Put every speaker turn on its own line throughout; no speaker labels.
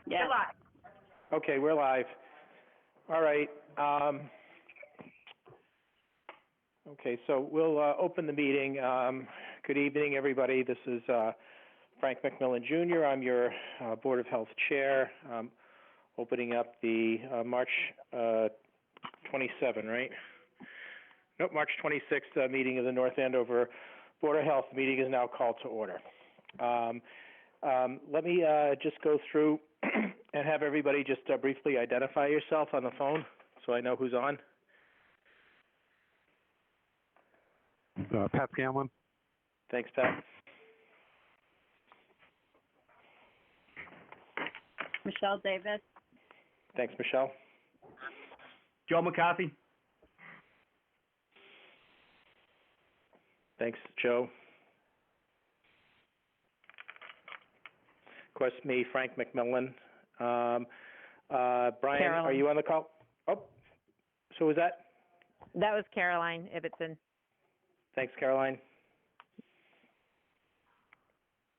Yeah.
You're live.
Okay, we're live. All right. Okay, so we'll open the meeting. Good evening, everybody. This is Frank McMillan Jr. I'm your Board of Health Chair. Opening up the March 27, right? Nope, March 26th meeting of the North Andover Board of Health. The meeting is now called to order. Let me just go through and have everybody just briefly identify yourself on the phone so I know who's on.
Pat Scanlon.
Thanks, Pat.
Michelle Davis.
Thanks, Michelle.
Joe McCarthy.
Thanks, Joe. Of course, me, Frank McMillan. Brian,
Caroline.
are you on the call? Oh, so was that?
That was Caroline Ibbotson.
Thanks, Caroline.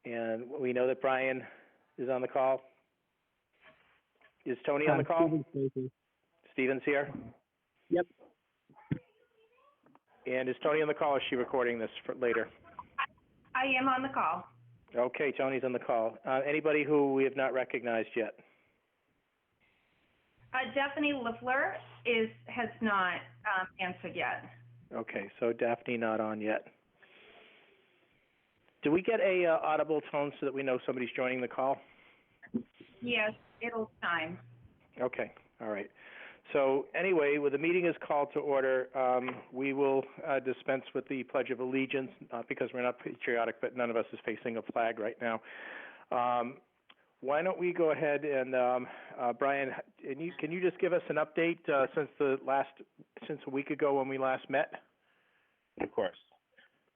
And we know that Brian is on the call. Is Tony on the call? Stephen's here?
Yep.
And is Tony on the call, or is she recording this for later?
I am on the call.
Okay, Tony's on the call. Anybody who we have not recognized yet?
Daphne Leffler has not answered yet.
Okay, so Daphne not on yet. Do we get a audible tone so that we know somebody's joining the call?
Yes, it'll time.
Okay, all right. So anyway, when the meeting is called to order, we will dispense with the Pledge of Allegiance, not because we're not patriotic, but none of us is facing a flag right now. Why don't we go ahead and, Brian, can you just give us an update since a week ago when we last met?
Of course.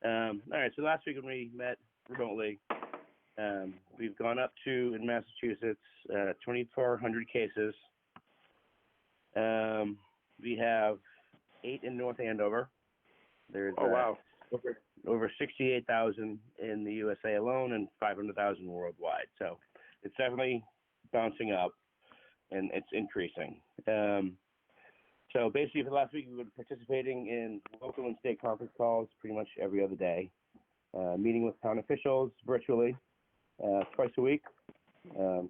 All right, so last week when we met remotely, we've gone up to, in Massachusetts, 2,400 cases. We have 8 in North Andover. There's
wow.
over 68,000 in the USA alone and 500,000 worldwide. So it's definitely bouncing up and it's increasing. So basically for the last week we've been participating in local and state conference calls pretty much every other day, meeting with town officials virtually twice a week.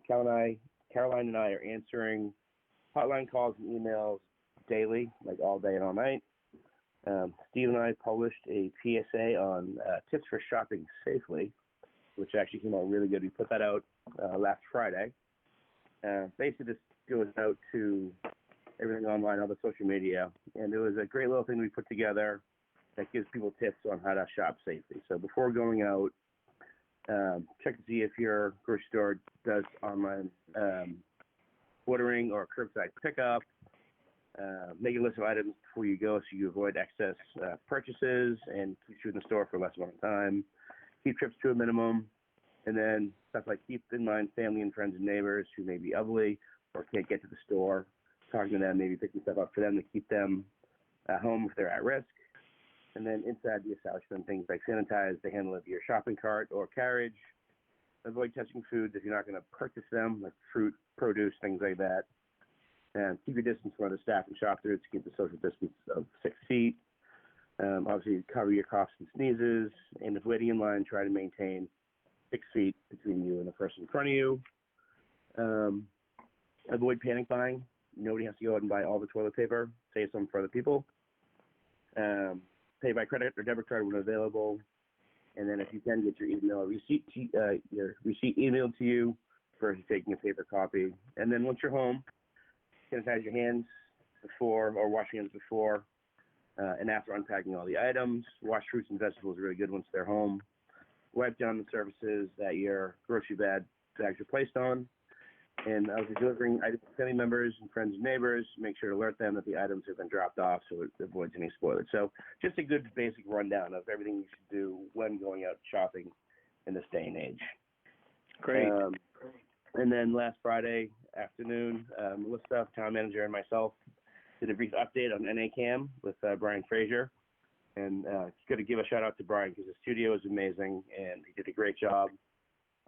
Caroline and I are answering hotline calls and emails daily, like all day and all night. Steve and I published a PSA on tips for shopping safely, which actually came out really good. We put that out last Friday. Basically, this goes out to everything online, all the social media, and it was a great little thing we put together that gives people tips on how to shop safely. So before going out, check to see if your grocery store does online ordering or curbside pickup. Make a list of items before you go so you avoid excess purchases and keep you in the store for less amount of time. Keep trips to a minimum. And then stuff like keep in mind family and friends and neighbors who may be elderly or can't get to the store. Talking to them, maybe picking stuff up for them to keep them at home if they're at risk. And then inside the establishment, things like sanitize the handle of your shopping cart or carriage. Avoid touching foods if you're not going to purchase them, like fruit, produce, things like that. And keep your distance from other staff and shop through to keep the social distance of 6 feet. Obviously, cover your coughs and sneezes. And if waiting in line, try to maintain 6 feet between you and the person in front of you. Avoid panic buying. Nobody has to go out and buy all the toilet paper. Save some for other people. Pay by credit or debit card when available. And then if you can, get your email receipt, your receipt emailed to you versus taking a paper copy. And then once you're home, sanitize your hands before or wash your hands before and after unpacking all the items. Wash fruits and vegetables really good once they're home. Wipe down the surfaces that your grocery bags are placed on. And as you're delivering items to family members and friends and neighbors, make sure to alert them that the items have been dropped off so it avoids any spoilage. So just a good basic rundown of everything you should do when going out shopping in this day and age.
Great.
And then last Friday afternoon, Melissa, town manager, and myself did a brief update on NACAM with Brian Frazier. And it's good to give a shout out to Brian because the studio is amazing and he did a great job.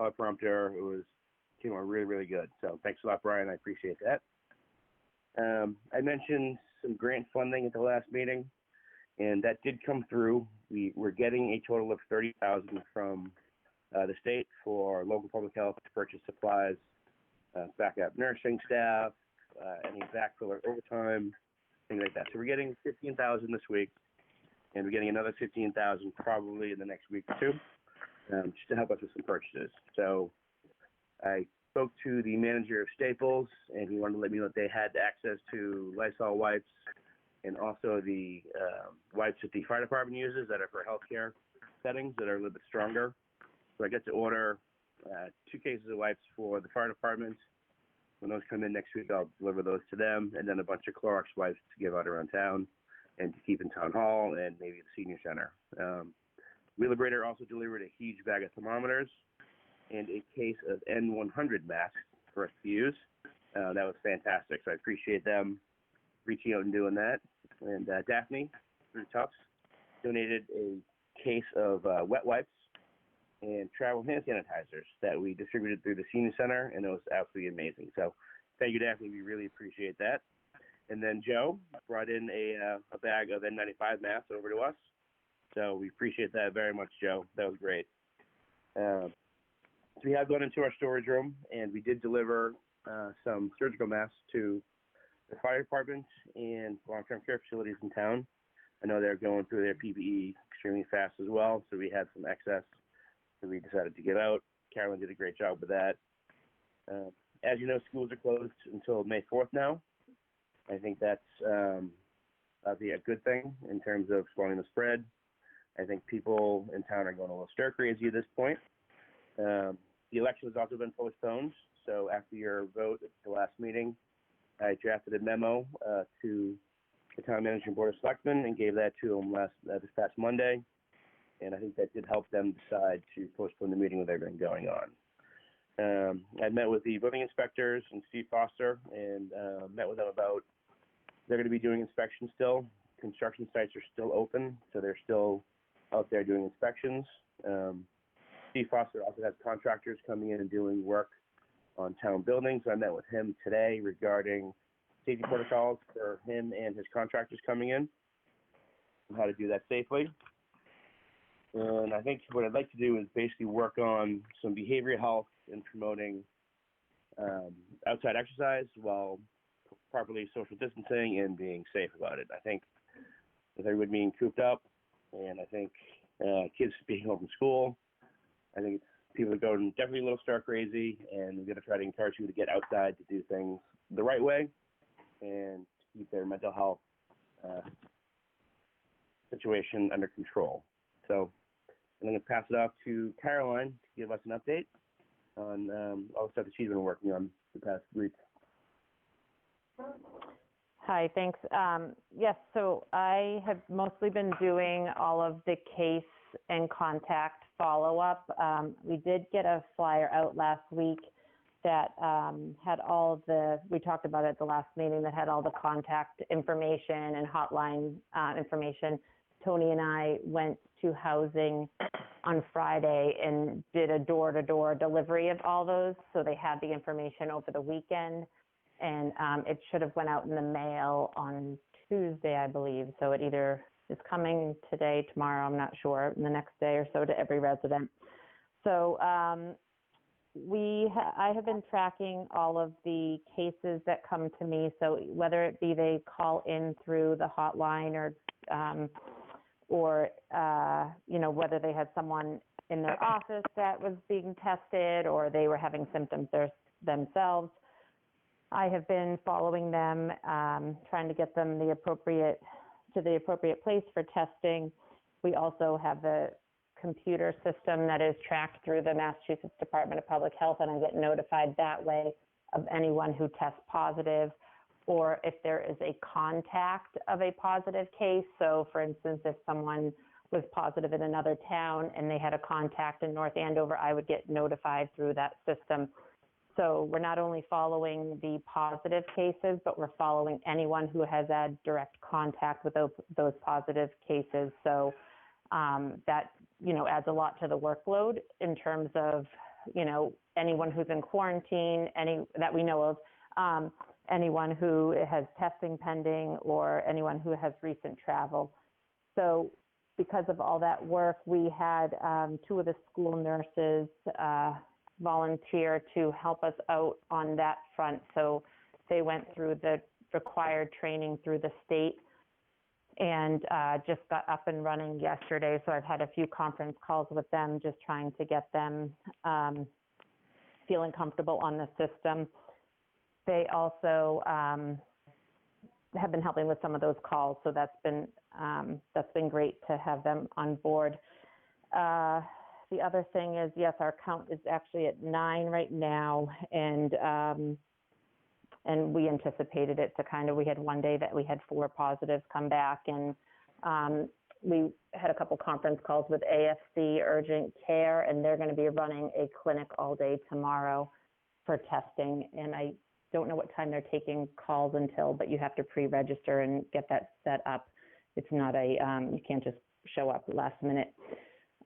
Teleprompter, it was came out really, really good. So thanks a lot, Brian. I appreciate that. I mentioned some grant funding at the last meeting, and that did come through. We're getting a total of $30,000 from the state for local public health to purchase supplies, backup nursing staff, any backfill or overtime, things like that. So we're getting $15,000 this week, and we're getting another $15,000 probably in the next week or two, just to help us with some purchases. So I spoke to the manager of Staples, and he wanted to let me know that they had access to Lysol wipes and also the wipes that the fire department uses that are for healthcare settings that are a little bit stronger. So I get to order 2 cases of wipes for the fire department. When those come in next week, I'll deliver those to them, and then a bunch of Clorox wipes to give out around town and to keep in town hall and maybe the senior center. Wheelabrator also delivered a huge bag of thermometers and a case of N100 masks for us to use. That was fantastic, so I appreciate them reaching out and doing that. And Daphne, through Tufts, donated a case of wet wipes and travel hand sanitizers that we distributed through the senior center, and it was absolutely amazing. So thank you, Daphne. We really appreciate that. And then Joe brought in a bag of N95 masks over to us. So we appreciate that very much, Joe. That was great. So we have gone into our storage room, and we did deliver some surgical masks to the fire department and long-term care facilities in town. I know they're going through their PPE extremely fast as well, so we had some excess that we decided to give out. Carolyn did a great job with that. As you know, schools are closed until May 4th now. I think that's a good thing in terms of slowing the spread. I think people in town are going a little stir crazy at this point. The election has also been postponed, so after your vote at the last meeting, I drafted a memo to the town manager and board of selectmen and gave that to them this past Monday, and I think that did help them decide to postpone the meeting with everything going on. I met with the building inspectors and Steve Foster and met with them about they're going to be doing inspections still. Construction sites are still open, so they're still out there doing inspections. Steve Foster also has contractors coming in and doing work on town buildings. I met with him today regarding safety protocols for him and his contractors coming in and how to do that safely. And I think what I'd like to do is basically work on some behavioral health and promoting outside exercise while properly social distancing and being safe about it. I think with everybody being cooped up, and I think kids being home from school, I think people are going definitely a little stir crazy, and we're going to try to encourage people to get outside to do things the right way and keep their mental health situation under control. So I'm going to pass it off to Caroline to give us an update on all the stuff that she's been working on the past week.
Hi, thanks. Yes, so I have mostly been doing all of the case and contact follow-up. We did get a flyer out last week that had all of we talked about it at the last meeting, that had all the contact information and hotline information. Tony and I went to housing on Friday and did a door-to-door delivery of all those, so they had the information over the weekend. And it should have went out in the mail on Tuesday, I believe. So it either is coming today, tomorrow, I'm not sure, in the next day or so to every resident. So I have been tracking all of the cases that come to me. So whether it be they call in through the hotline or whether they had someone in their office that was being tested or they were having symptoms themselves. I have been following them, trying to get them the appropriate place for testing. We also have a computer system that is tracked through the Massachusetts Department of Public Health, and I get notified that way of anyone who tests positive, or if there is a contact of a positive case. So for instance, if someone was positive in another town and they had a contact in North Andover, I would get notified through that system. So we're not only following the positive cases, but we're following anyone who has had direct contact with those positive cases. So that, adds a lot to the workload in terms of anyone who's in quarantine, that we know of, anyone who has testing pending, or anyone who has recent travel. So because of all that work, we had 2 of the school nurses volunteer to help us out on that front. So they went through the required training through the state and just got up and running yesterday. So I've had a few conference calls with them, just trying to get them feeling comfortable on the system. They also have been helping with some of those calls, so that's been great to have them on board. The other thing is, yes, our count is actually at 9 right now, and we anticipated it to we had one day that we had 4 positives come back, and we had a couple conference calls with AFC Urgent Care, and they're going to be running a clinic all day tomorrow for testing, and I don't know what time they're taking calls until, but you have to pre-register and get that set up. It's not you can't just show up last minute.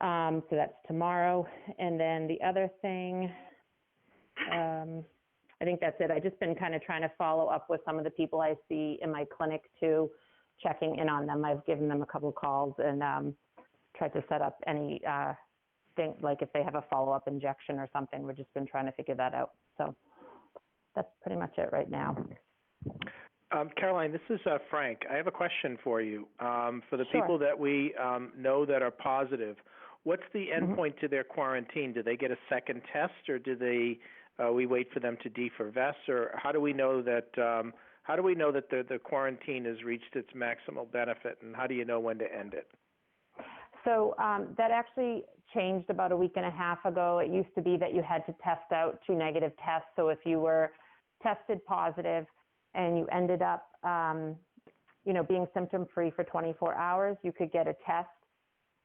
So that's tomorrow. And then the other thing, I think that's it. I've just been kind of trying to follow up with some of the people I see in my clinic too, checking in on them. I've given them a couple of calls and tried to set up any thing, like if they have a follow-up injection or something. We've just been trying to figure that out. So that's pretty much it right now.
Caroline, this is Frank. I have a question for you. For the
Sure.
people that we know that are positive, what's the endpoint to their quarantine? Do they get a second test, or do they we wait for them to defervesce, or how do we know that the quarantine has reached its maximal benefit, and how do you know when to end it?
So that actually changed about a week and a half ago. It used to be that you had to test out 2 negative tests. So if you were tested positive and you ended up, being symptom-free for 24 hours, you could get a test,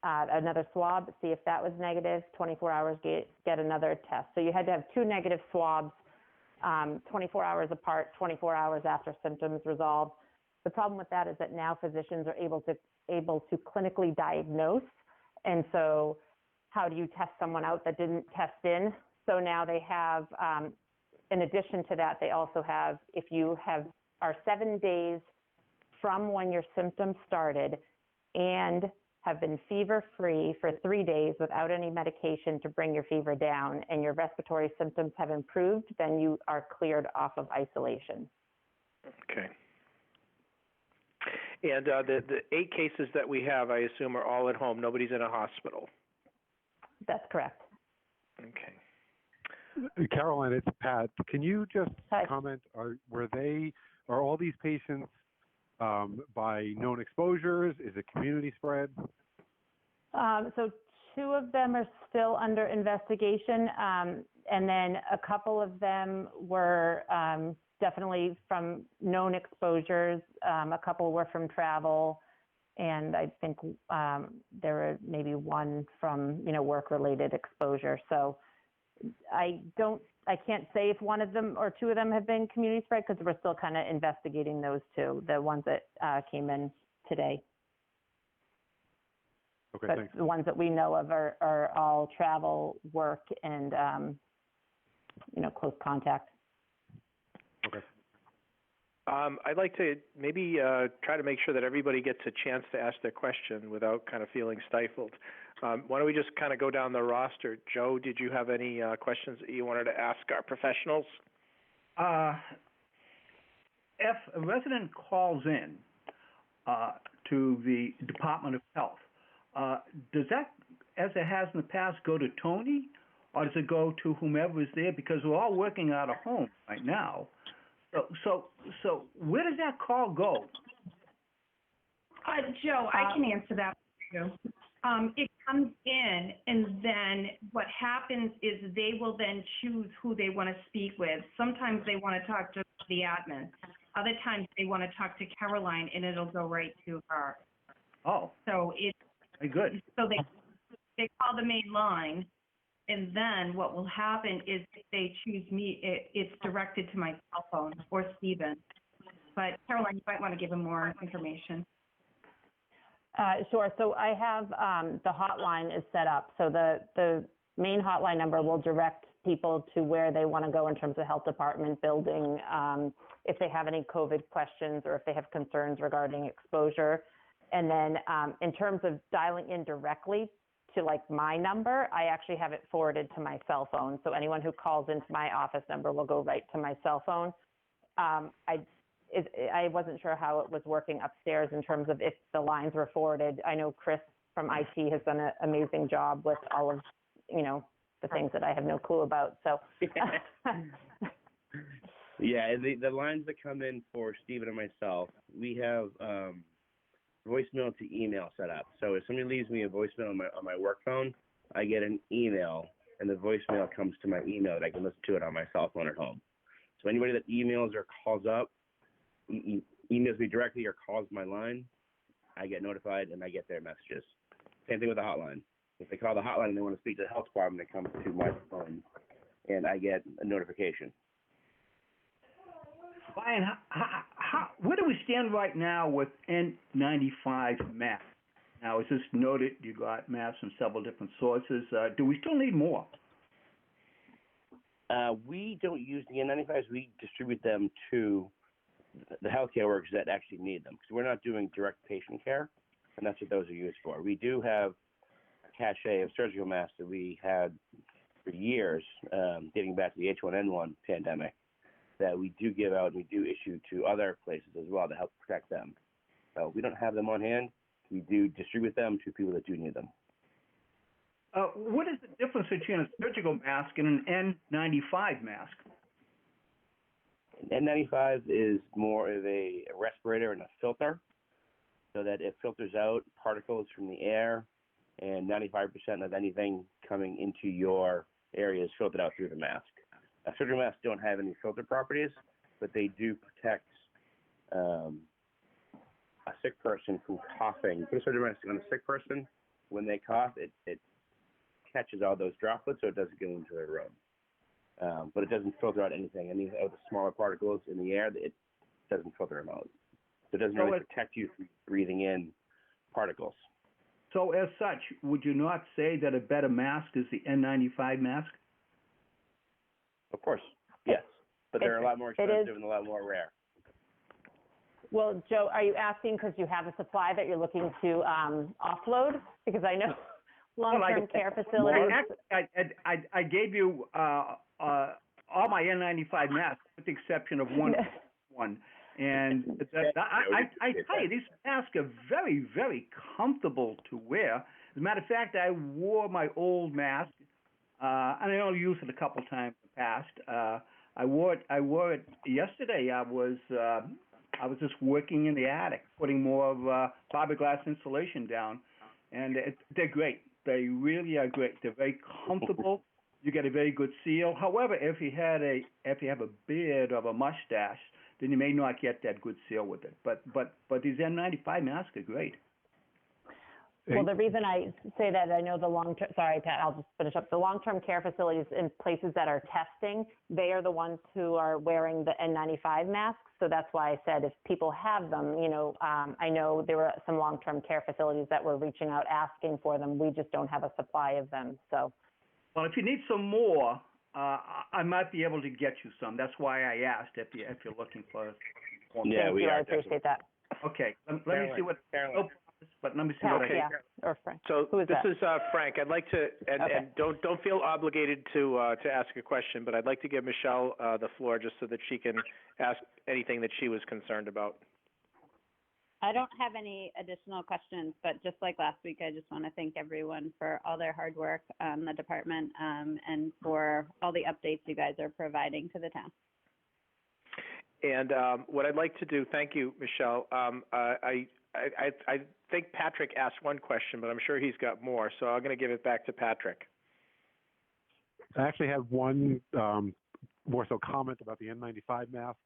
another swab, see if that was negative, 24 hours, get another test. So you had to have 2 negative swabs, 24 hours apart, 24 hours after symptoms resolved. The problem with that is that now physicians are able to clinically diagnose. And so how do you test someone out that didn't test in? So now they have, in addition to that, they also have, if you are 7 days from when your symptoms started and have been fever-free for 3 days without any medication to bring your fever down, and your respiratory symptoms have improved, then you are cleared off of isolation.
Okay. And the 8 cases that we have, I assume, are all at home. Nobody's in a hospital.
That's correct.
Okay.
Caroline, it's Pat. Can you just
Hi.
comment, are all these patients by known exposures? Is it community spread?
So 2 of them are still under investigation, and then a couple of them were definitely from known exposures. A couple were from travel, and I think there were maybe 1 from, work-related exposure. So I can't say if 1 of them or 2 of them have been community spread, because we're still kind of investigating those 2, the ones that came in today.
Okay,
But
thanks.
the ones that we know of are all travel, work, and, close contact.
Okay.
I'd like to maybe try to make sure that everybody gets a chance to ask their question without kind of feeling stifled. Why don't we just kind of go down the roster? Joe, did you have any questions that you wanted to ask our professionals?
If a resident calls in to the Department of Health, does that, as it has in the past, go to Tony, or does it go to whomever is there? Because we're all working out of home right now. So where does that call go?
Joe, I can answer that for you. It comes in, and then what happens is they will then choose who they want to speak with. Sometimes they want to talk to the admin. Other times they want to talk to Caroline, and it'll go right to her.
Oh,
So it's
very good.
so they call the main line, and then what will happen is if they choose me, it's directed to my cell phone or Stephen. But Caroline, you might want to give them more information.
Sure. So I have the hotline is set up. So the main hotline number will direct people to where they want to go in terms of health department building, if they have any COVID questions or if they have concerns regarding exposure. And then in terms of dialing in directly to like my number, I actually have it forwarded to my cell phone. So anyone who calls into my office number will go right to my cell phone. I wasn't sure how it was working upstairs in terms of if the lines were forwarded. I know Chris from IT has done an amazing job with all of, the things that I have no clue about. So
Yeah, and the lines that come in for Stephen and myself, we have voicemail to email set up. So if somebody leaves me a voicemail on my work phone, I get an email, and the voicemail comes to my email that I can listen to it on my cell phone at home. So anybody that emails or calls up, emails me directly or calls my line, I get notified and I get their messages. Same thing with the hotline. If they call the hotline and they want to speak to the health department, they come to my phone and I get a notification.
Brian, where do we stand right now with N95 masks? Now, is this noted you got masks from several different sources? Do we still need more?
We don't use the N95s. We distribute them to the healthcare workers that actually need them, because we're not doing direct patient care, and that's what those are used for. We do have a cache of surgical masks that we had for years, dating back to the H1N1 pandemic, that we do give out and we do issue to other places as well to help protect them. So we don't have them on hand. We do distribute them to people that do need them.
What is the difference between a surgical mask and an N95 mask?
N95 is more of a respirator and a filter, so that it filters out particles from the air, and 95% of anything coming into your area is filtered out through the mask. Surgical masks don't have any filter properties, but they do protect a sick person from coughing. Put a surgical mask on a sick person, when they cough, it catches all those droplets, so it doesn't get into their room. But it doesn't filter out anything. Any of the smaller particles in the air, it doesn't filter them out. So it doesn't really protect you from breathing in particles.
So as such, would you not say that a better mask is the N95 mask?
Of course, yes. But they're a lot more expensive and a lot more rare.
Well, Joe, are you asking because you have a supply that you're looking to offload? Because I know long-term care facilities.
I gave you all my N95 masks, with the exception of one. And I tell you, these masks are very, very comfortable to wear. As a matter of fact, I wore my old mask, and I only used it a couple times in the past. I wore it yesterday. I was just working in the attic, putting more of fiberglass insulation down, and they're great. They really are great. They're very comfortable. You get a very good seal. However, if you have a beard or a mustache, then you may not get that good seal with it. But these N95 masks are great.
Well, the reason I say that, I know the long-term, sorry, Pat, I'll just finish up. The long-term care facilities in places that are testing, they are the ones who are wearing the N95 masks. So that's why I said if people have them, I know there were some long-term care facilities that were reaching out asking for them. We just don't have a supply of them. So,
well, if you need some more, I might be able to get you some. That's why I asked if you're looking for.
Yeah, we are.
I appreciate that.
Okay, let me see what. But let me see
Pat,
what I
yeah, or Frank.
So
Who is
this
that?
is Frank. I'd like to, and don't feel obligated to ask a question, but I'd like to give Michelle the floor just so that she can ask anything that she was concerned about.
I don't have any additional questions, but just like last week, I just want to thank everyone for all their hard work, the department, and for all the updates you guys are providing to the town.
And what I'd like to do, thank you, Michelle. I think Patrick asked one question, but I'm sure he's got more, so I'm going to give it back to Patrick.
I actually have one more so comment about the N95 masks.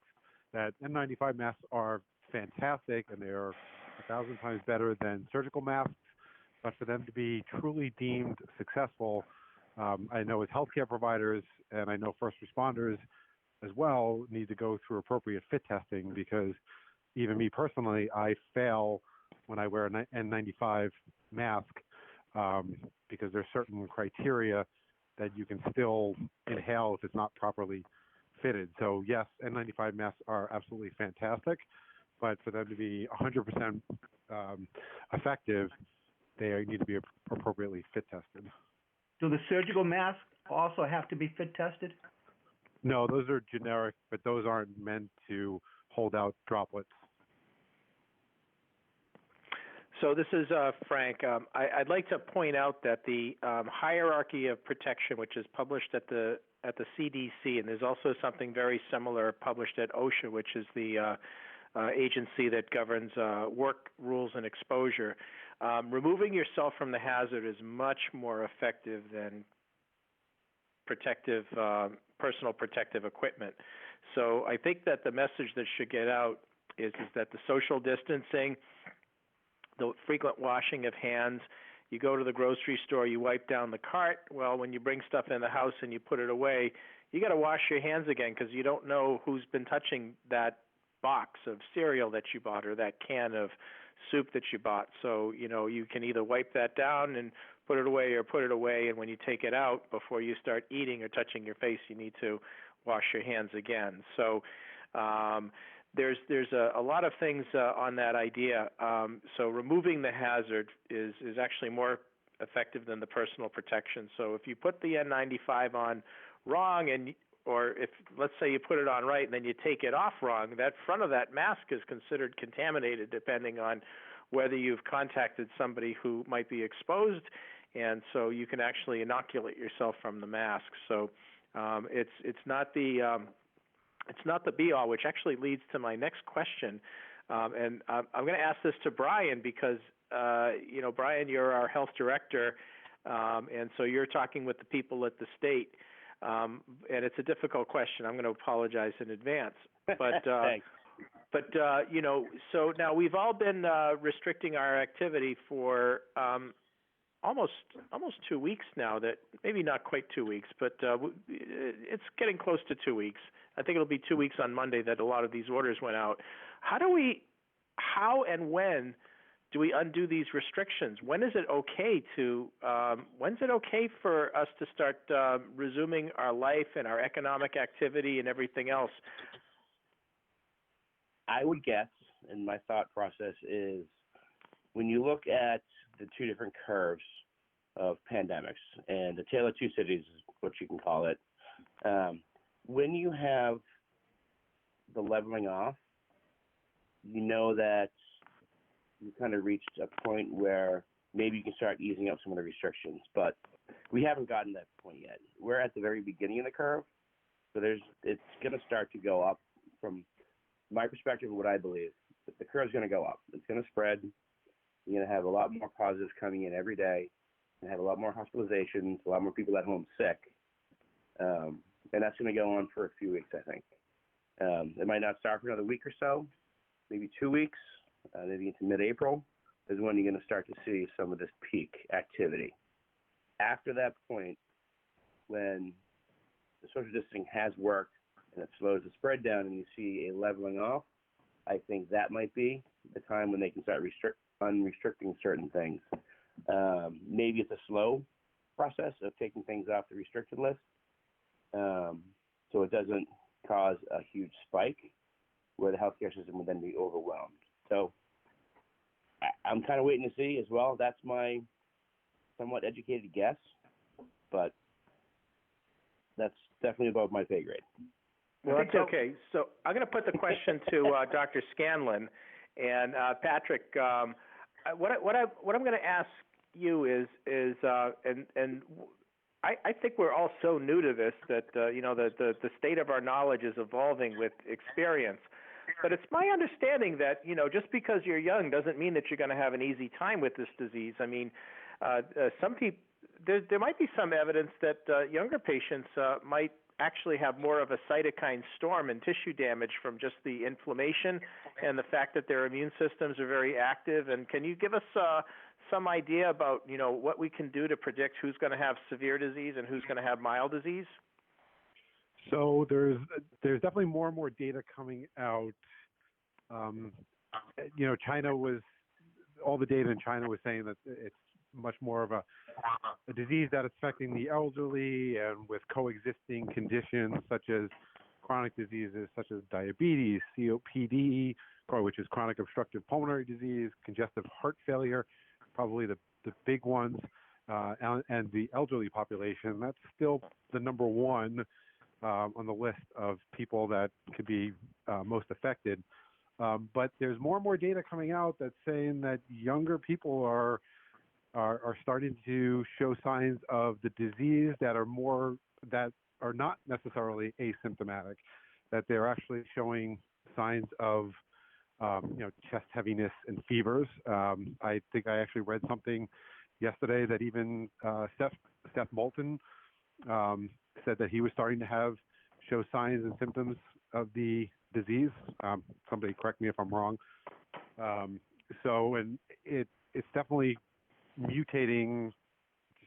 That N95 masks are fantastic, and they are 1,000 times better than surgical masks. But for them to be truly deemed successful, I know as healthcare providers and I know first responders as well need to go through appropriate fit testing, because even me personally, I fail when I wear an N95 mask because there's certain criteria that you can still inhale if it's not properly fitted. So yes, N95 masks are absolutely fantastic, but for them to be 100% effective, they need to be appropriately fit tested.
Do the surgical masks also have to be fit tested?
No, those are generic, but those aren't meant to hold out droplets.
So this is Frank. I'd like to point out that the hierarchy of protection, which is published at the CDC, and there's also something very similar published at OSHA, which is the agency that governs work rules and exposure. Removing yourself from the hazard is much more effective than personal protective equipment. So I think that the message that should get out is that the social distancing, the frequent washing of hands, you go to the grocery store, you wipe down the cart. Well, when you bring stuff in the house and you put it away, you got to wash your hands again because you don't know who's been touching that box of cereal that you bought or that can of soup that you bought. So, you can either wipe that down and put it away or put it away, and when you take it out, before you start eating or touching your face, you need to wash your hands again. So there's a lot of things on that idea. So removing the hazard is actually more effective than the personal protection. So if you put the N95 on wrong, or if, let's say, you put it on right and then you take it off wrong, that front of that mask is considered contaminated depending on whether you've contacted somebody who might be exposed, and so you can actually inoculate yourself from the mask. So it's not the be-all, which actually leads to my next question. And I'm going to ask this to Brian because, Brian, you're our health director, and so you're talking with the people at the state. And it's a difficult question. I'm going to apologize in advance. But, so now we've all been restricting our activity for almost 2 weeks now. That maybe not quite 2 weeks, but it's getting close to 2 weeks. I think it'll be 2 weeks on Monday that a lot of these orders went out. How and when do we undo these restrictions? When is it okay when's it okay for us to start resuming our life and our economic activity and everything else?
I would guess, and my thought process is, when you look at the two different curves of pandemics, and the Tale of Two Cities is what you can call it, when you have the leveling off, you know that you kind of reached a point where maybe you can start easing up some of the restrictions, but we haven't gotten to that point yet. We're at the very beginning of the curve, so it's going to start to go up. From my perspective, what I believe, the curve's going to go up. It's going to spread. You're going to have a lot more positives coming in every day, and have a lot more hospitalizations, a lot more people at home sick, and that's going to go on for a few weeks, I think. It might not start for another week or so, maybe 2 weeks. Maybe into mid-April is when you're going to start to see some of this peak activity. After that point, when the social distancing has worked and it slows the spread down and you see a leveling off, I think that might be the time when they can start unrestricting certain things. Maybe it's a slow process of taking things off the restricted list, so it doesn't cause a huge spike where the healthcare system would then be overwhelmed. So I'm kind of waiting to see as well. That's my somewhat educated guess, but that's definitely above my pay grade.
Well, that's okay. So I'm going to put the question to Dr. Scanlon. And Patrick, what I'm going to ask you is I think we're all so new to this that the state of our knowledge is evolving with experience. But it's my understanding that, just because you're young doesn't mean that you're going to have an easy time with this disease. I mean, some people, there might be some evidence that younger patients might actually have more of a cytokine storm and tissue damage from just the inflammation and the fact that their immune systems are very active. And can you give us some idea about, what we can do to predict who's going to have severe disease and who's going to have mild disease?
So there's definitely more and more data coming out. China all the data in China was saying that it's much more of a disease that is affecting the elderly and with coexisting conditions such as chronic diseases such as diabetes, COPD, which is chronic obstructive pulmonary disease, congestive heart failure, probably the big ones, and the elderly population. That's still the number one on the list of people that could be most affected. But there's more and more data coming out that's saying that younger people are starting to show signs of the disease that are not necessarily asymptomatic, that they're actually showing signs of chest heaviness and fevers. I think I actually read something yesterday that even Seth Moulton said that he was starting to show signs and symptoms of the disease. Somebody correct me if I'm wrong. And it's definitely mutating,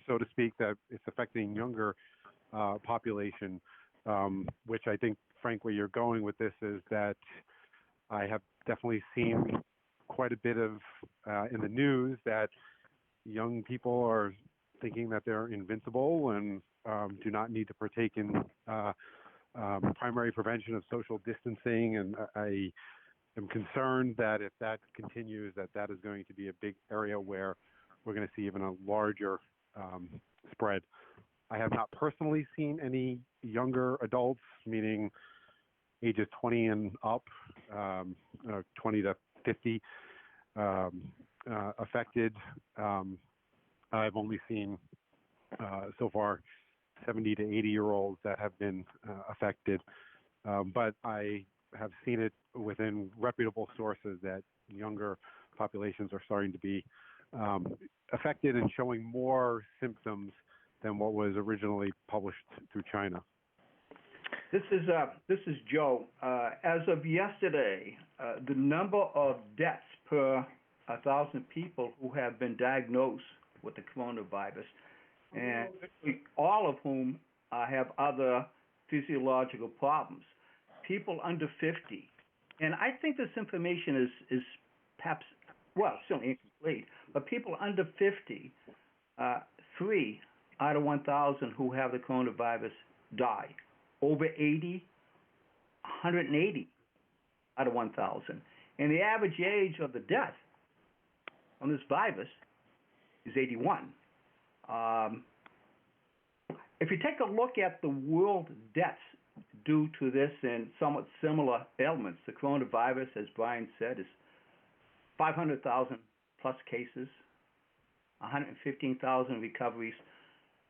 so to speak, that it's affecting younger population, which I think, Frank, where you're going with this is that I have definitely seen quite a bit of in the news that young people are thinking that they're invincible and do not need to partake in primary prevention of social distancing. And I am concerned that if that continues, that is going to be a big area where we're going to see even a larger spread. I have not personally seen any younger adults, meaning ages 20 and up, 20 to 50, affected. I've only seen so far 70 to 80-year-olds that have been affected, but I have seen it within reputable sources that younger populations are starting to be affected and showing more symptoms than what was originally published through China.
This is Joe. As of yesterday, the number of deaths per 1,000 people who have been diagnosed with the coronavirus, and all of whom have other physiological problems. People under 50, and I think this information is perhaps, well, certainly incomplete, but people under 50, 3 out of 1,000 who have the coronavirus die. Over 80, 180 out of 1,000. And the average age of the death on this virus is 81. If you take a look at the world deaths due to this and somewhat similar ailments, the coronavirus, as Brian said, is 500,000 plus cases, 115,000 recoveries,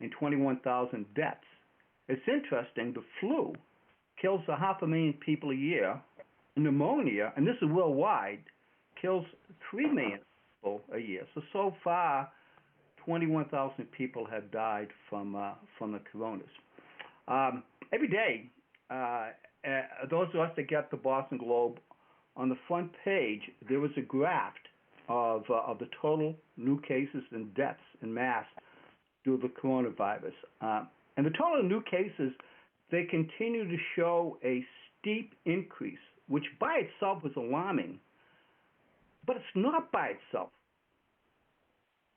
and 21,000 deaths. It's interesting, the flu kills 500,000 people a year. Pneumonia, and this is worldwide, kills 3 million people a year. So far, 21,000 people have died from the coronas. Every day, those of us that get the Boston Globe, on the front page, there was a graph of the total new cases and deaths en masse due to the coronavirus. And the total new cases, they continue to show a steep increase, which by itself is alarming, but it's not by itself,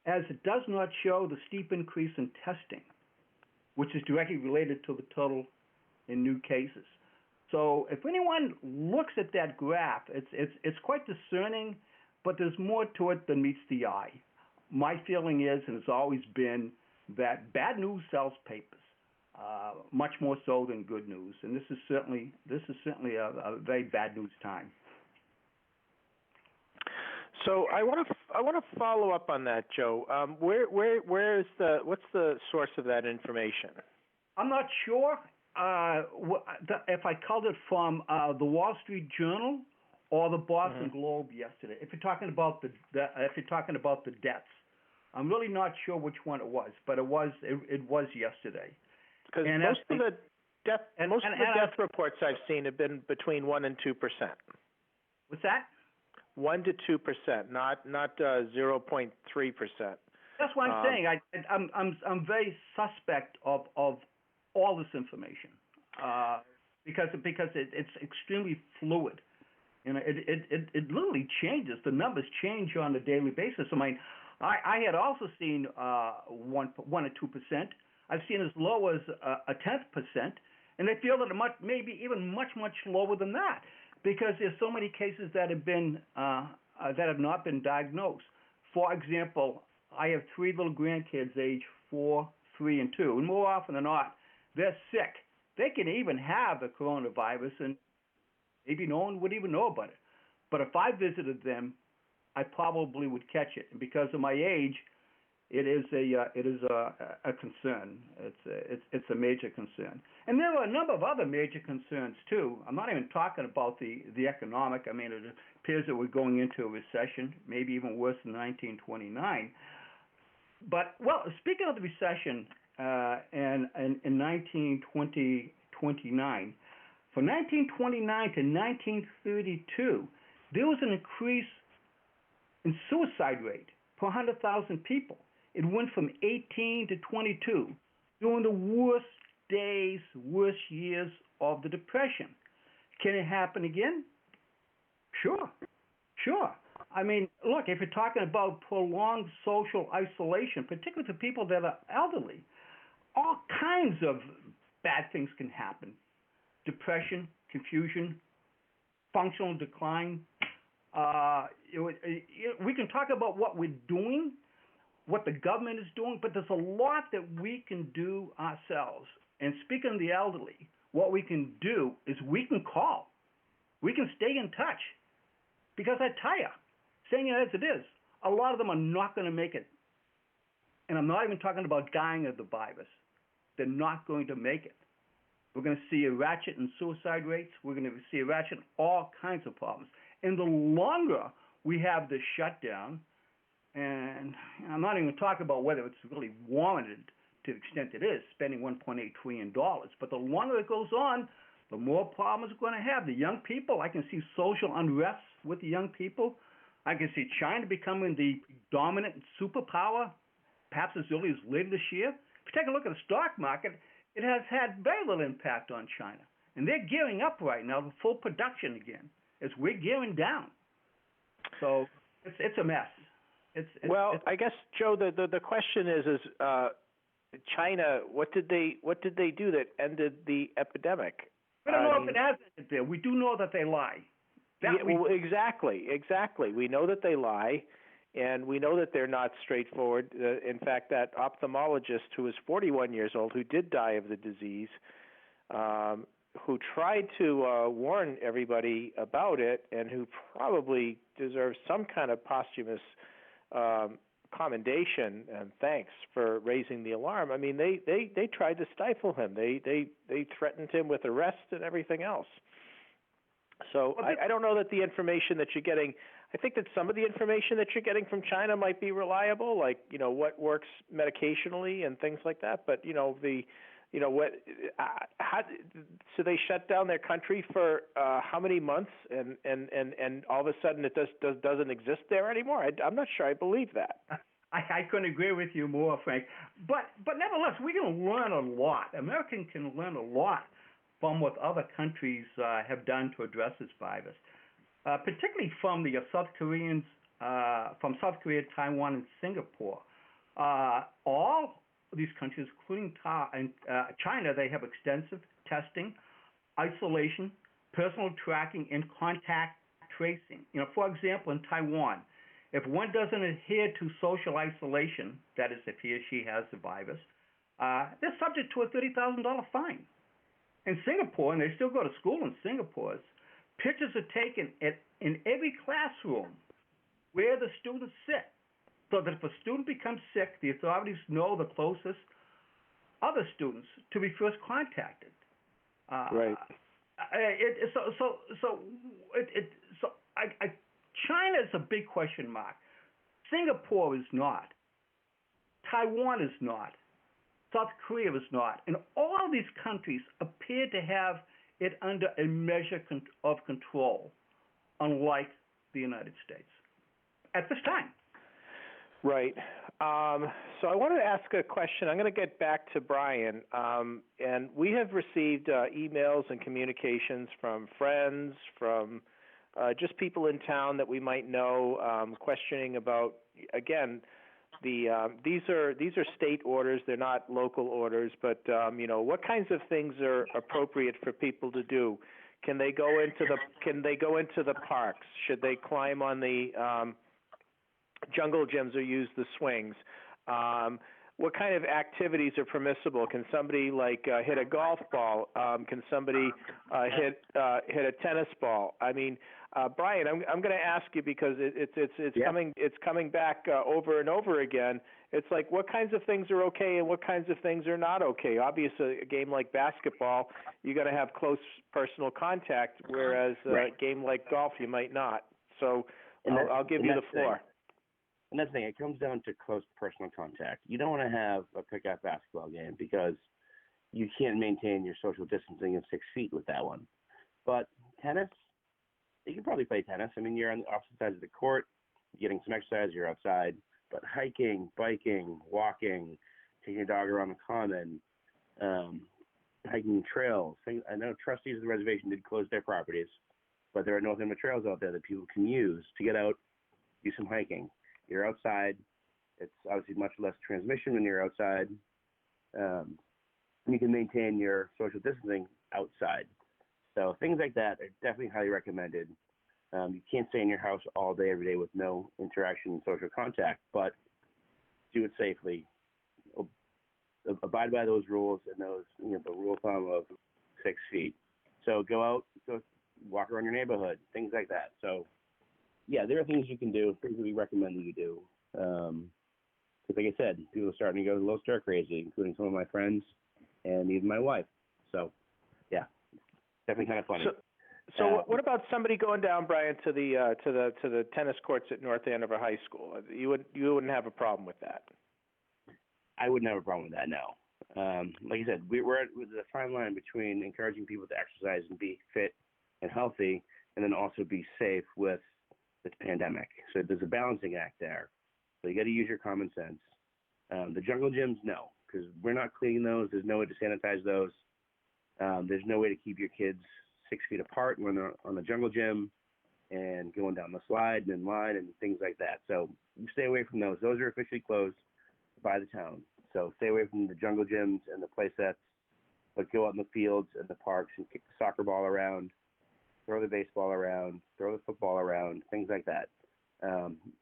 as it does not show the steep increase in testing, which is directly related to the total in new cases. So if anyone looks at that graph, it's quite discerning, but there's more to it than meets the eye. My feeling is, and it's always been, that bad news sells papers, much more so than good news, and this is certainly a very bad news time.
So I want to follow up on that, Joe. What's the source of that information?
I'm not sure if I culled it from the Wall Street Journal or the Boston Globe yesterday. If you're talking about the deaths, I'm really not sure which one it was, but it was yesterday.
Because most of the death reports I've seen have been between 1% and 2%.
What's that?
1% to 2%, not 0.3%.
That's what I'm saying. I'm very suspect of all this information because it's extremely fluid. You know, it literally changes. The numbers change on a daily basis. I mean, I had also seen 1 or 2%. I've seen as low as a 10%, and they feel that maybe even much lower than that, because there's so many cases that have been that have not been diagnosed. For example, I have 3 little grandkids, age 4, 3, and 2, and more often than not, they're sick. They can even have the coronavirus, and maybe no one would even know about it. But if I visited them, I probably would catch it. And because of my age, it is a concern. It's a major concern. And there are a number of other major concerns too. I'm not even talking about the economic. I mean, it appears that we're going into a recession, maybe even worse than 1929. But well, speaking of the recession, in 1929, from 1929 to 1932, there was an increase in suicide rate per 100,000 people. It went from 18 to 22 during the worst days, worst years of the Depression. Can it happen again? Sure. I mean, look, if you're talking about prolonged social isolation, particularly for people that are elderly, all kinds of bad things can happen. Depression, confusion, functional decline. We can talk about what we're doing, what the government is doing, but there's a lot that we can do ourselves. And speaking of the elderly, what we can do is we can call. We can stay in touch. Because I tell you, saying it as it is, a lot of them are not going to make it. And I'm not even talking about dying of the virus. They're not going to make it. We're going to see a ratchet in suicide rates. We're going to see a ratchet in all kinds of problems. And the longer we have this shutdown, and I'm not even talking about whether it's really warranted to the extent it is, spending $1.8 trillion, but the longer it goes on, the more problems we're going to have. The young people, I can see social unrest with the young people. I can see China becoming the dominant superpower, perhaps as early as later this year. If you take a look at the stock market, it has had very little impact on China. And they're gearing up right now to full production again, as we're gearing down. So it's a mess.
I guess, Joe, the question is China, what did they do that ended the epidemic?
We don't know if it has ended there. We do know that they lie.
Exactly. We know that they lie, and we know that they're not straightforward. In fact, that ophthalmologist who was 41 years old, who did die of the disease, who tried to warn everybody about it, and who probably deserves some kind of posthumous commendation and thanks for raising the alarm. I mean, they tried to stifle him. They threatened him with arrest and everything else. So I don't know that the information that you're getting, I think that some of the information that you're getting from China might be reliable, like, what works medicationally and things like that. But, so they shut down their country for how many months, and all of a sudden it doesn't exist there anymore? I'm not sure I believe that.
I couldn't agree with you more, Frank. But nevertheless, we can learn a lot. Americans can learn a lot from what other countries have done to address this virus, particularly from the South Koreans, from South Korea, Taiwan, and Singapore. All these countries, including China, they have extensive testing, isolation, personal tracking, and contact tracing. For example, in Taiwan, if one doesn't adhere to social isolation, that is, if he or she has the virus, they're subject to a $30,000 fine. In Singapore, and they still go to school in Singapore, pictures are taken in every classroom where the students sit, so that if a student becomes sick, the authorities know the closest other students to be first contacted.
Right.
China is a big question mark. Singapore is not. Taiwan is not. South Korea is not. And all of these countries appear to have it under a measure of control, unlike the United States at this time.
Right. So I wanted to ask a question. I'm going to get back to Brian. And we have received emails and communications from friends, from just people in town that we might know, questioning about, again, these are state orders. They're not local orders, but what kinds of things are appropriate for people to do? Can they go into the parks? Should they climb on the jungle gyms or use the swings? What kind of activities are permissible? Can somebody hit a golf ball? Can somebody hit a tennis ball? I mean, Brian, I'm going to ask you because it's coming back over and over again. It's like, what kinds of things are okay and what kinds of things are not okay? Obviously, a game like basketball, you got to have close personal contact, whereas a game like golf, you might not. So I'll give you the floor.
And that's the thing, it comes down to close personal contact. You don't want to have a pickup basketball game because you can't maintain your social distancing of 6 feet with that one. But tennis, you can probably play tennis. I mean, you're on the opposite sides of the court, getting some exercise, you're outside. But hiking, biking, walking, taking your dog around the common, hiking trails. I know trustees of the reservation did close their properties, but there are no limit trails out there that people can use to get out, do some hiking. You're outside. It's obviously much less transmission when you're outside. You can maintain your social distancing outside. So things like that are definitely highly recommended. You can't stay in your house all day, every day with no interaction and social contact, but do it safely. Abide by those rules and the rule of thumb of 6 feet. So go walk around your neighborhood, things like that. So yeah, there are things you can do, things that we recommend that you do. Because like I said, people are starting to go a little stir crazy, including some of my friends and even my wife. So yeah, definitely kind of funny.
So what about somebody going down, Brian, to the tennis courts at North Andover High School? You wouldn't have a problem with that?
I wouldn't have a problem with that, no. Like I said, we're at the fine line between encouraging people to exercise and be fit and healthy, and then also be safe with the pandemic. So there's a balancing act there. So you got to use your common sense. The jungle gyms, no, because we're not cleaning those. There's no way to sanitize those. There's no way to keep your kids 6 feet apart when they're on the jungle gym and going down the slide and in line and things like that. So you stay away from those. Those are officially closed by the town. So stay away from the jungle gyms and the play sets, but go out in the fields and the parks and kick the soccer ball around, throw the baseball around, throw the football around, things like that.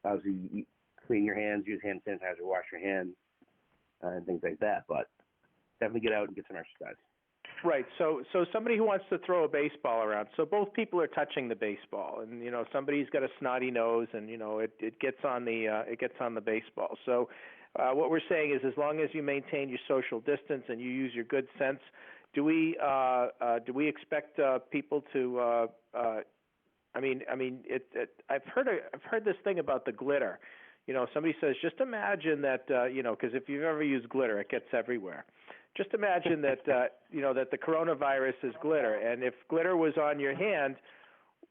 Obviously, you clean your hands, use hand sanitizer, wash your hands, and things like that. But definitely get out and get some exercise.
Right. So somebody who wants to throw a baseball around. So both people are touching the baseball, and somebody's got a snotty nose, and it gets on the baseball. So what we're saying is, as long as you maintain your social distance and you use your good sense, do we expect people to? I've heard this thing about the glitter. Somebody says, just imagine that, because if you've ever used glitter, it gets everywhere. Just imagine that, that the coronavirus is glitter, and if glitter was on your hand,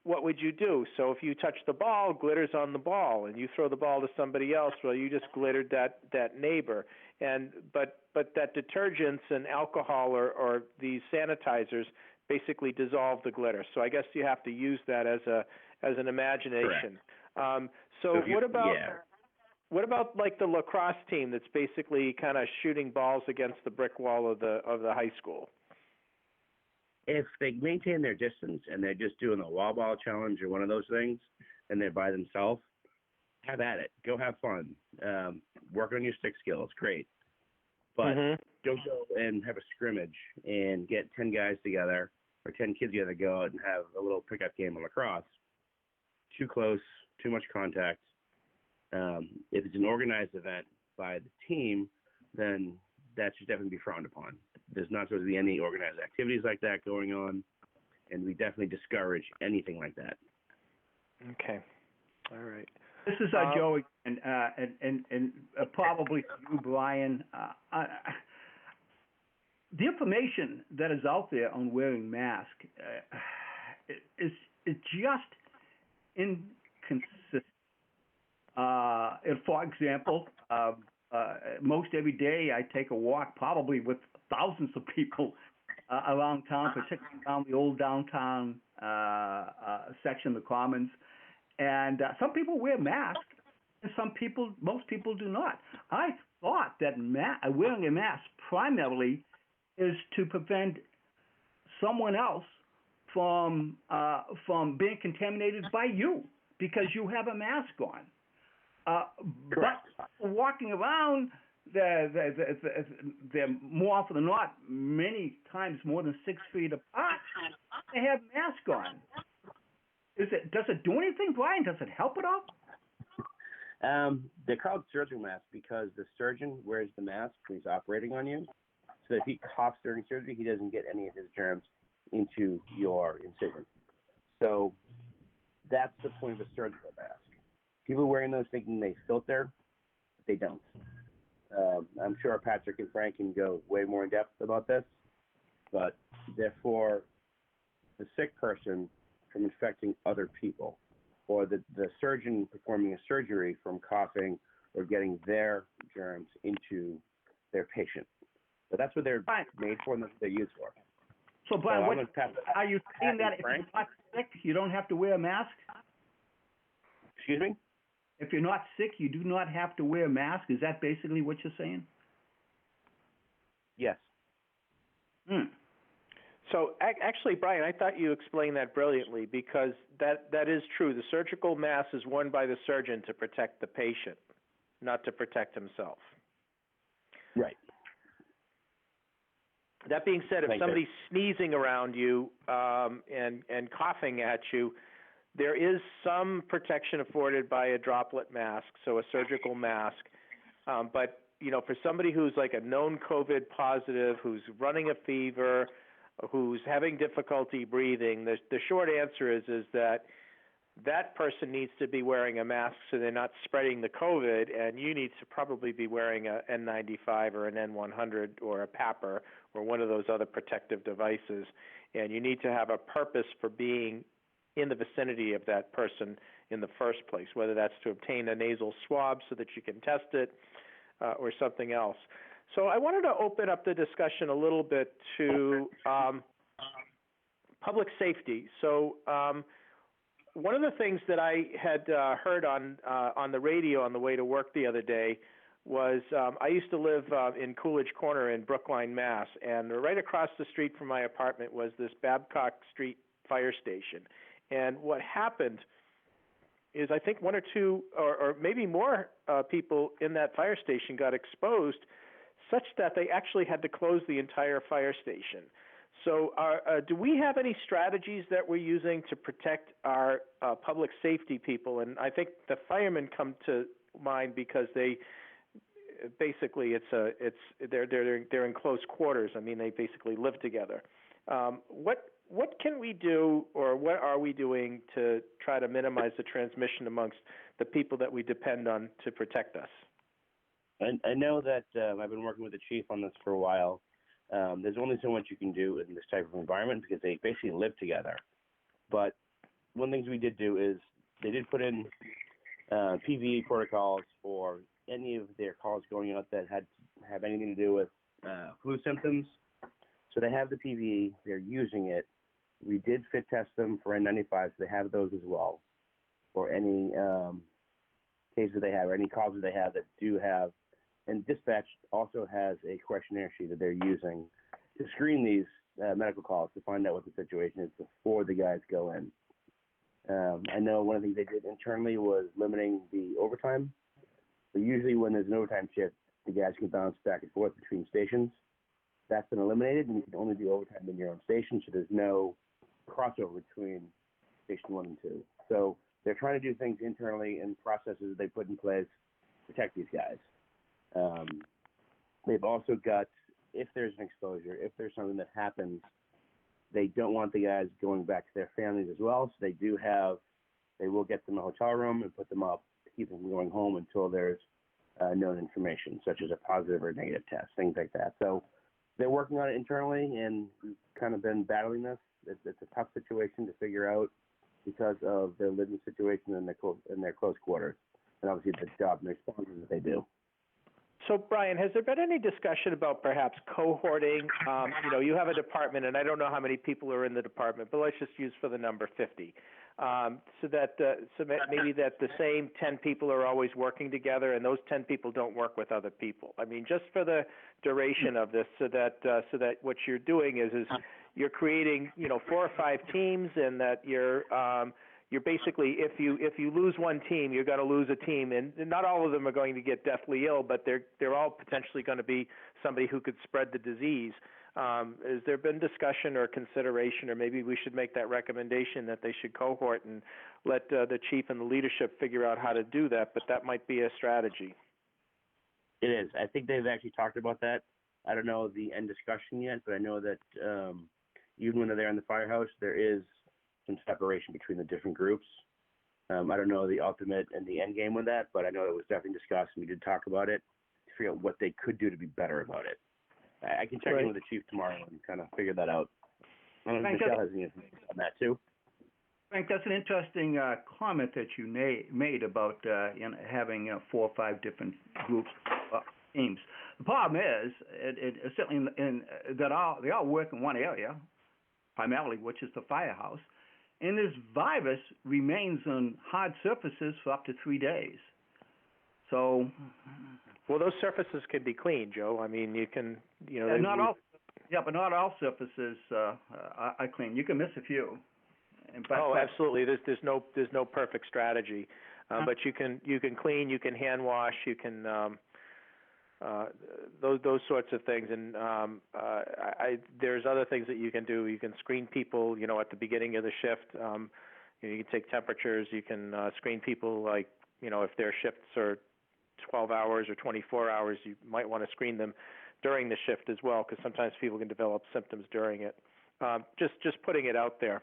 what would you do? So if you touch the ball, glitter's on the ball, and you throw the ball to somebody else, well, you just glittered that neighbor. But that detergents and alcohol or these sanitizers basically dissolve the glitter. So I guess you have to use that as an imagination. What about like the lacrosse team that's basically kind of shooting balls against the brick wall of the high school?
If they maintain their distance and they're just doing the wall ball challenge or one of those things, and they're by themselves, have at it. Go have fun. Work on your stick skills. Great. But don't go and have a scrimmage and get 10 guys together or 10 kids together, go out and have a little pickup game of lacrosse. Too close, too much contact. If it's an organized event by the team, then that should definitely be frowned upon. There's not supposed to be any organized activities like that going on, and we definitely discourage anything like that.
Okay. All right.
This is Joe again, and probably you, Brian. The information that is out there on wearing masks is just inconsistent. For example, most every day I take a walk, probably with thousands of people around town, particularly around the old downtown section of the Commons. And some people wear masks, and most people do not. I thought that wearing a mask primarily is to prevent someone else from being contaminated by you because you have a mask on.
Correct.
But walking around, they're more often than not, many times more than 6 feet apart. They have masks on. Does it do anything, Brian? Does it help at all?
They're called surgical masks because the surgeon wears the mask when he's operating on you, so that if he coughs during surgery, he doesn't get any of his germs into your incision. So that's the point of a surgical mask. People wearing those thinking they filter, but they don't. I'm sure Patrick and Frank can go way more in depth about this, but therefore the sick person from infecting other people, or the surgeon performing a surgery from coughing or getting their germs into their patient. So that's what they're made for and that's what they're used for.
So, Brian, are you saying that if you're not sick, you don't have to wear a mask?
Excuse me?
If you're not sick, you do not have to wear a mask? Is that basically what you're saying?
Yes.
So actually, Brian, I thought you explained that brilliantly because that is true. The surgical mask is worn by the surgeon to protect the patient, not to protect himself.
Right.
That being said, if somebody's sneezing around you and coughing at you, there is some protection afforded by a droplet mask, so a surgical mask. But, for somebody who's like a known COVID positive, who's running a fever, who's having difficulty breathing, the short answer is that person needs to be wearing a mask so they're not spreading the COVID, and you need to probably be wearing a N95 or an N100 or a PAPR or one of those other protective devices. And you need to have a purpose for being in the vicinity of that person in the first place, whether that's to obtain a nasal swab so that you can test it or something else. So I wanted to open up the discussion a little bit to public safety. So one of the things that I had heard on the radio on the way to work the other day was I used to live in Coolidge Corner in Brookline, Mass., and right across the street from my apartment was this Babcock Street fire station. And what happened is I think one or two or maybe more people in that fire station got exposed such that they actually had to close the entire fire station. So do we have any strategies that we're using to protect our public safety people? And I think the firemen come to mind because they basically they're in close quarters. I mean, they basically live together. What can we do, or what are we doing to try to minimize the transmission amongst the people that we depend on to protect us?
I know that I've been working with the chief on this for a while. There's only so much you can do in this type of environment because they basically live together. But one of the things we did do is they did put in PVE protocols for any of their calls going out that have anything to do with flu symptoms. So they have the PVE, they're using it. We did fit test them for N95, so they have those as well. For any cases they have, or any calls that they have that do have. And dispatch also has a questionnaire sheet that they're using to screen these medical calls to find out what the situation is before the guys go in. I know one of the things they did internally was limiting the overtime. So usually when there's an overtime shift, the guys can bounce back and forth between stations. That's been eliminated, and you can only do overtime in your own station, so there's no crossover between station 1 and 2. So they're trying to do things internally and processes they put in place to protect these guys. They've also got, if there's an exposure, if there's something that happens, they don't want the guys going back to their families as well. So they will get them a hotel room and put them up to keep them from going home until there's known information, such as a positive or negative test, things like that. So they're working on it internally, and we've kind of been battling this. It's a tough situation to figure out because of their living situation in their close quarters, and obviously the job and responses that they do.
So, Brian, has there been any discussion about perhaps cohorting? You have a department, and I don't know how many people are in the department, but let's just use for the number 50. so that maybe that the same 10 people are always working together, and those 10 people don't work with other people. I mean, just for the duration of this, so that what you're doing is you're creating 4 or 5 teams, and that you're basically, if you lose one team, you're going to lose a team, and not all of them are going to get deathly ill, but they're all potentially going to be somebody who could spread the disease. Has there been discussion or consideration, or maybe we should make that recommendation that they should cohort and let the chief and the leadership figure out how to do that? But that might be a strategy.
It is. I think they've actually talked about that. I don't know the end discussion yet, but I know that even when they're there in the firehouse, there is some separation between the different groups. I don't know the ultimate and the end game with that, but I know it was definitely discussed, and we did talk about it to figure out what they could do to be better about it. I can check in with the chief tomorrow and kind of figure that out. I don't know if Michelle has any information on that too.
Frank, that's an interesting comment that you made about having 4 or 5 different groups, teams. The problem is, it certainly they all work in one area, primarily, which is the firehouse, and this virus remains on hard surfaces for up to 3 days. So,
well, those surfaces can be cleaned, Joe. I mean, you can,
not all. Yeah, but not all surfaces are clean. You can miss a few.
Absolutely. There's no perfect strategy, but you can clean, you can hand wash, you can those sorts of things, and there's other things that you can do. You can screen people, at the beginning of the shift. You can take temperatures. You can screen people, like if their shifts are 12 hours or 24 hours, you might want to screen them during the shift as well, because sometimes people can develop symptoms during it. Just putting it out there.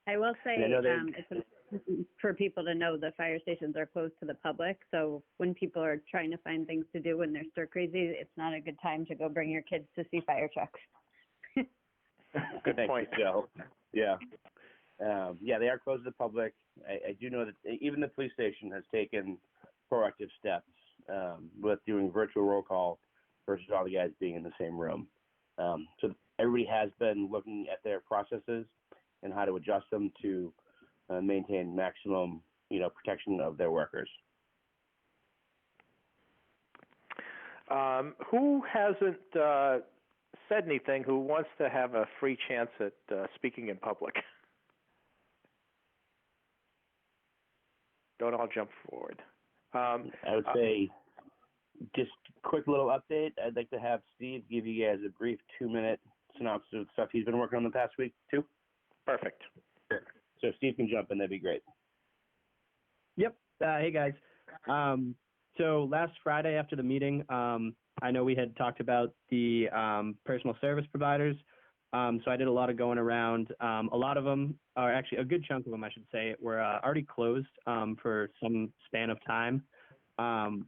I will say it's important for people to know the fire stations are closed to the public. So when people are trying to find things to do when they're stir crazy, it's not a good time to go bring your kids to see fire trucks.
Good point,
Joe. Yeah. They are closed to the public. I do know that even the police station has taken proactive steps with doing virtual roll call versus all the guys being in the same room. So everybody has been looking at their processes and how to adjust them to maintain maximum, protection of their workers.
Who hasn't said anything? Who wants to have a free chance at speaking in public? Don't all jump forward.
I would say, just quick little update. I'd like to have Steve give you guys a brief 2-minute synopsis of stuff he's been working on the past week, too.
Perfect.
So if Steve can jump in, that'd be great.
Yep. Hey, guys. So last Friday after the meeting, I know we had talked about the personal service providers. So I did a lot of going around. A lot of them, or actually a good chunk of them, I should say, were already closed for some span of time,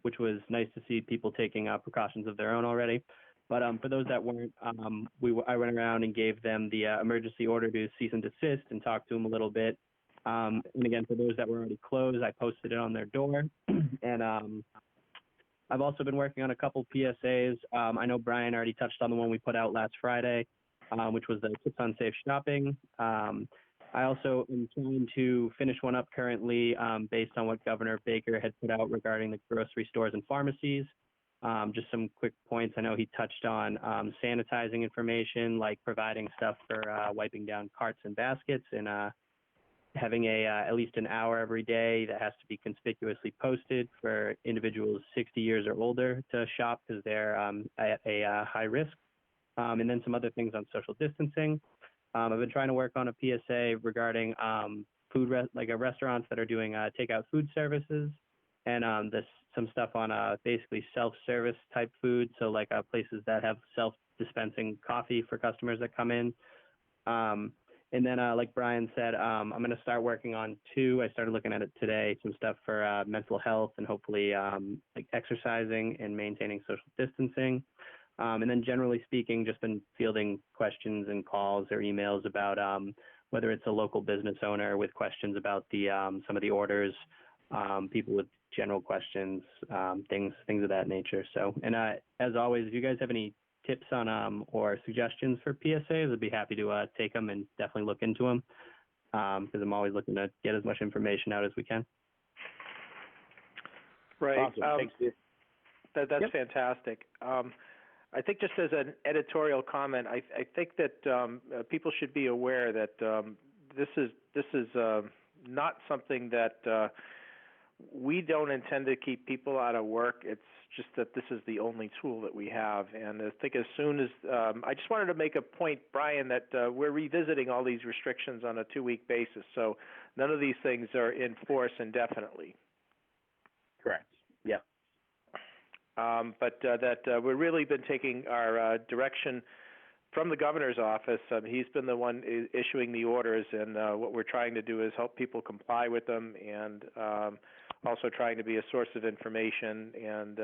which was nice to see people taking precautions of their own already. But for those that weren't, I went around and gave them the emergency order to cease and desist and talked to them a little bit. And again, for those that were already closed, I posted it on their door. And I've also been working on a couple PSAs. I know Brian already touched on the one we put out last Friday, which was the tips on safe shopping. I also am trying to finish one up currently based on what Governor Baker had put out regarding the grocery stores and pharmacies. Just some quick points. I know he touched on sanitizing information, like providing stuff for wiping down carts and baskets, and having at least an hour every day that has to be conspicuously posted for individuals 60 years or older to shop because they're at a high risk. And then some other things on social distancing. I've been trying to work on a PSA regarding restaurants that are doing takeout food services, and some stuff on basically self-service type food, so like places that have self-dispensing coffee for customers that come in. And then, like Brian said, I'm going to start working on 2. I started looking at it today, some stuff for mental health and hopefully like exercising and maintaining social distancing. And then generally speaking, just been fielding questions and calls or emails about whether it's a local business owner with questions about the some of the orders, people with general questions, things of that nature. So, and as always, if you guys have any tips on or suggestions for PSAs, I'd be happy to take them and definitely look into them because I'm always looking to get as much information out as we can.
Right.
Awesome. Thanks, Steve.
That's
Yep.
fantastic. I think just as an editorial comment, I think that people should be aware that this is not something that we don't intend to keep people out of work. It's just that this is the only tool that we have. And I think as soon as I just wanted to make a point, Brian, that we're revisiting all these restrictions on a 2-week basis. So none of these things are in force indefinitely.
Correct. Yep.
But that we've really been taking our direction from the governor's office. He's been the one issuing the orders, and what we're trying to do is help people comply with them, and also trying to be a source of information. And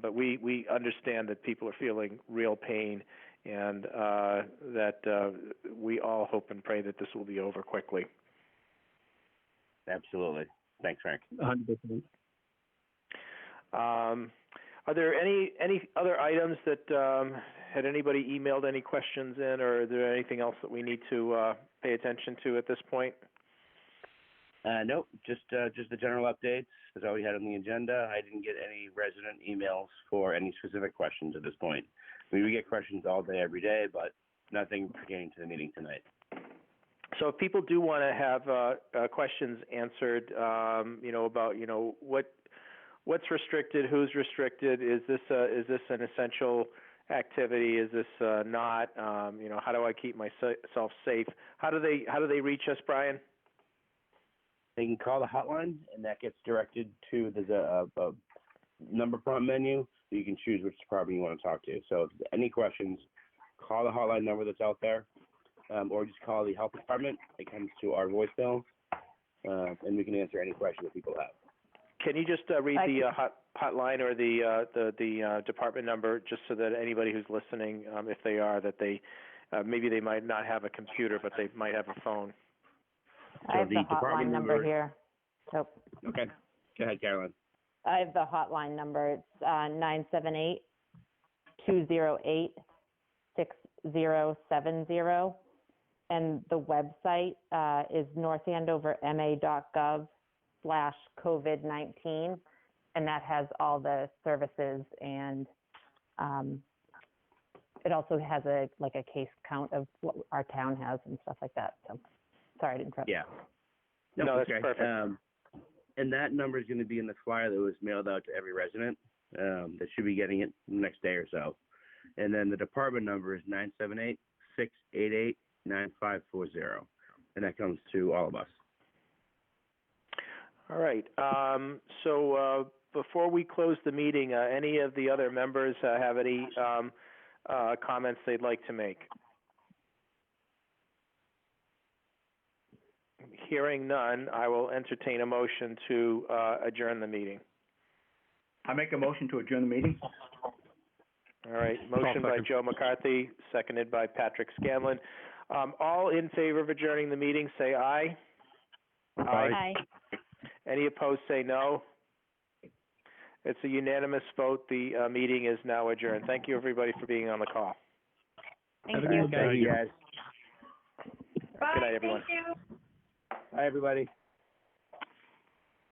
but we understand that people are feeling real pain, and that we all hope and pray that this will be over quickly.
Absolutely. Thanks, Frank.
100%.
Are there any other items that had anybody emailed any questions in, or is there anything else that we need to pay attention to at this point?
Nope, just the general updates. That's all we had on the agenda. I didn't get any resident emails for any specific questions at this point. I mean, we get questions all day, every day, but nothing pertaining to the meeting tonight.
So if people do want to have questions answered, about what's restricted, who's restricted, is this an essential activity, is this not? How do I keep myself safe? How do they reach us, Brian?
They can call the hotline, and that gets directed to there's a number prompt menu. So you can choose which department you want to talk to. So if there's any questions, call the hotline number that's out there, or just call the health department. It comes to our voicemail, and we can answer any questions that people have.
Can you just read the hotline or the department number, just so that anybody who's listening, if they are, that they maybe they might not have a computer, but they might have a phone.
I have the hotline number here. Oh.
Okay. Go ahead, Carolyn.
I have the hotline number. It's 978-208-6070. And the website is northandoverma.gov/COVID-19. And that has all the services, and it also has a case count of what our town has and stuff like that. So sorry to interrupt.
Yeah.
No, that's
okay.
perfect.
And that number is going to be in the flyer that was mailed out to every resident. That should be getting it the next day or so. And then the department number is 978-688-9540. And that comes to all of us.
All right. So before we close the meeting, any of the other members have any comments they'd like to make? Hearing none, I will entertain a motion to adjourn the meeting.
I make a motion to adjourn the meeting.
All right. Motion by Joe McCarthy, seconded by Patrick Scanlon. All in favor of adjourning the meeting, say aye.
Aye.
Any opposed, say no. It's a unanimous vote. The meeting is now adjourned. Thank you, everybody, for being on the call.
Thank
Have a
you.
good day.
Thank you, guys.
Bye,
Good night, everyone.
thank you.
Bye, everybody.